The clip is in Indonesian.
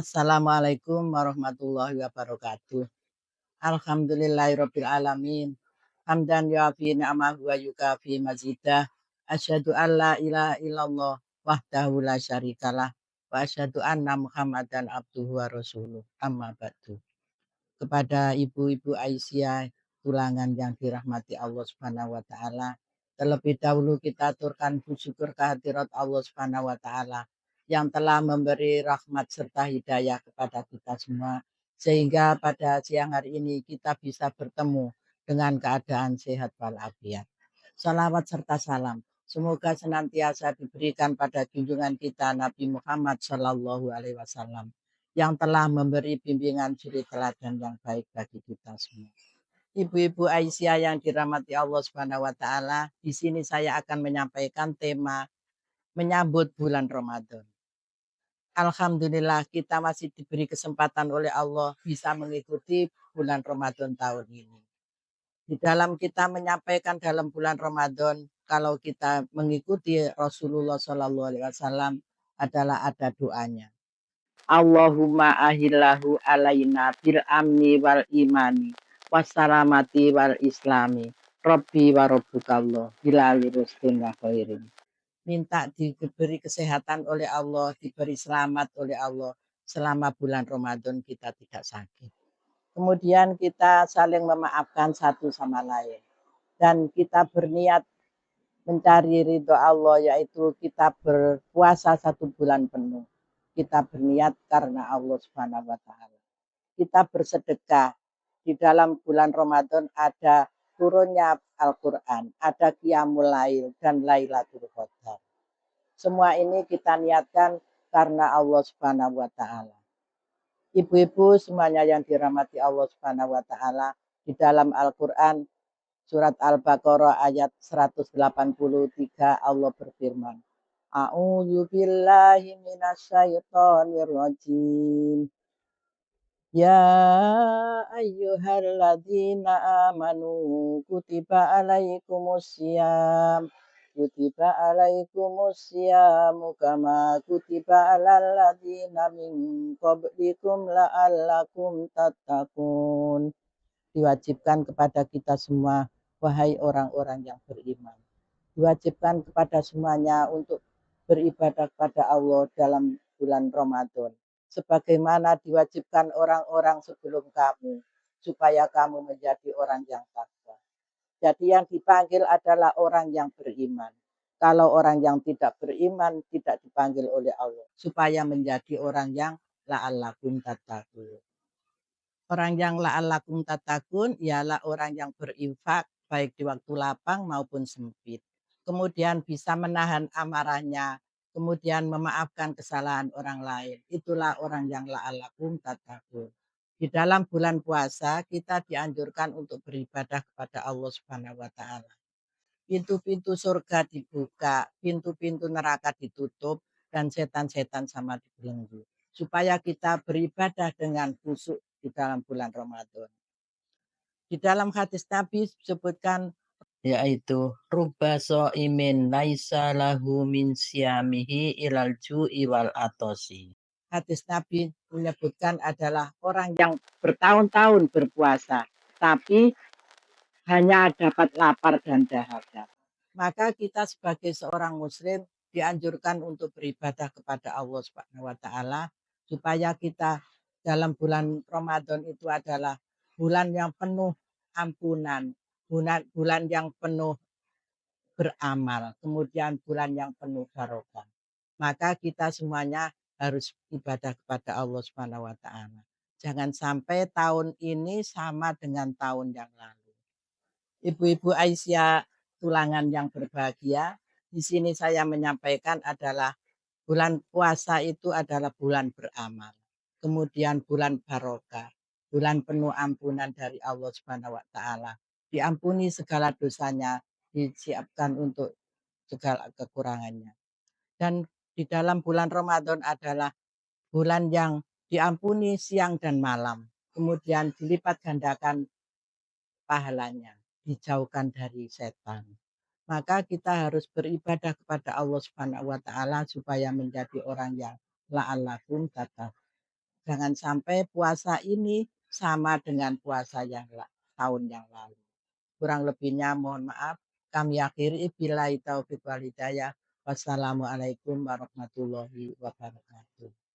Assalamualaikum warahmatullahi wabarakatuh. Alhamdulillahirabbil alamin. Hamdan yuafi ni'amahu wa yukafi mazidah. Asyhadu an la ilaha illallah wahdahu la syarikalah wa asyhadu anna Muhammadan abduhu wa rasuluh. Amma ba'du. Kepada ibu-ibu Aisyah tulangan yang dirahmati Allah Subhanahu wa taala. Terlebih dahulu kita aturkan syukur kehadirat Allah Subhanahu wa taala yang telah memberi rahmat serta hidayah kepada kita semua sehingga pada siang hari ini kita bisa bertemu dengan keadaan sehat walafiat. Salawat serta salam semoga senantiasa diberikan pada junjungan kita Nabi Muhammad Shallallahu Alaihi Wasallam yang telah memberi bimbingan suri teladan yang baik bagi kita semua. Ibu-ibu Aisyah yang dirahmati Allah Subhanahu wa taala, di sini saya akan menyampaikan tema menyambut bulan Ramadan. Alhamdulillah kita masih diberi kesempatan oleh Allah bisa mengikuti bulan Ramadan tahun ini. Di dalam kita menyampaikan dalam bulan Ramadan, kalau kita mengikuti Rasulullah SAW adalah ada doanya. Allahumma ahillahu alaina bil amni wal imani wassalamati wal islami Rabbi wa rabbukallah bilal rustin wa khairin. Minta diberi kesehatan oleh Allah, diberi selamat oleh Allah selama bulan Ramadan kita tidak sakit. Kemudian kita saling memaafkan satu sama lain. Dan kita berniat mencari ridho Allah, yaitu kita berpuasa 1 bulan penuh. Kita berniat karena Allah Subhanahu wa taala. Kita bersedekah. Di dalam bulan Ramadan ada turunnya Al-Quran, ada Qiyamul Lail dan Lailatul Qadar. Semua ini kita niatkan karena Allah Subhanahu wa taala. Ibu-ibu semuanya yang dirahmati Allah Subhanahu wa taala, di dalam Al-Qur'an surat Al-Baqarah ayat 183 Allah berfirman, A'udzu billahi minasyaitonir rajim. Ya ayyuhalladzina amanu kutiba alaikumusiyam kama kutiba alal ladzina min qablikum la'allakum tattaqun. Diwajibkan kepada kita semua, wahai orang-orang yang beriman. Diwajibkan kepada semuanya untuk beribadah kepada Allah dalam bulan Ramadan. Sebagaimana diwajibkan orang-orang sebelum kamu, supaya kamu menjadi orang yang takwa. Jadi yang dipanggil adalah orang yang beriman. Kalau orang yang tidak beriman tidak dipanggil oleh Allah, supaya menjadi orang yang la'allakum tattaqun. Orang yang la'allakum tattaqun ialah orang yang berinfak baik di waktu lapang maupun sempit. Kemudian bisa menahan amarahnya, kemudian memaafkan kesalahan orang lain. Itulah orang yang la'allakum tattaqun. Di dalam bulan puasa kita dianjurkan untuk beribadah kepada Allah Subhanahu wa taala. Pintu-pintu surga dibuka, pintu-pintu neraka ditutup dan setan-setan sama dibelenggu. Supaya kita beribadah dengan khusyuk di dalam bulan Ramadan. Di dalam hadis Nabi disebutkan yaitu rubba shaimin laisa lahu min siyamihi ilal ju'i wal atosi. Hadis Nabi menyebutkan adalah orang yang bertahun-tahun berpuasa tapi hanya dapat lapar dan dahaga. Maka kita sebagai seorang muslim dianjurkan untuk beribadah kepada Allah Subhanahu wa taala supaya kita dalam bulan Ramadan itu adalah bulan yang penuh ampunan, bulan yang penuh beramal, kemudian bulan yang penuh barokah. Maka kita semuanya harus ibadah kepada Allah Subhanahu wa taala. Jangan sampai tahun ini sama dengan tahun yang lalu. Ibu-ibu Aisyah tulangan yang berbahagia, di sini saya menyampaikan adalah bulan puasa itu adalah bulan beramal. Kemudian bulan barokah, bulan penuh ampunan dari Allah Subhanahu wa taala. Diampuni segala dosanya, disiapkan untuk segala kekurangannya. Dan di dalam bulan Ramadan adalah bulan yang diampuni siang dan malam. Kemudian dilipat gandakan pahalanya, dijauhkan dari setan. Maka kita harus beribadah kepada Allah Subhanahu wa taala supaya menjadi orang yang la'allakum tattaqun. Jangan sampai puasa ini sama dengan puasa tahun yang lalu. Kurang lebihnya mohon maaf. Kami akhiri billahi taufik wal hidayah. Wassalamualaikum warahmatullahi wabarakatuh.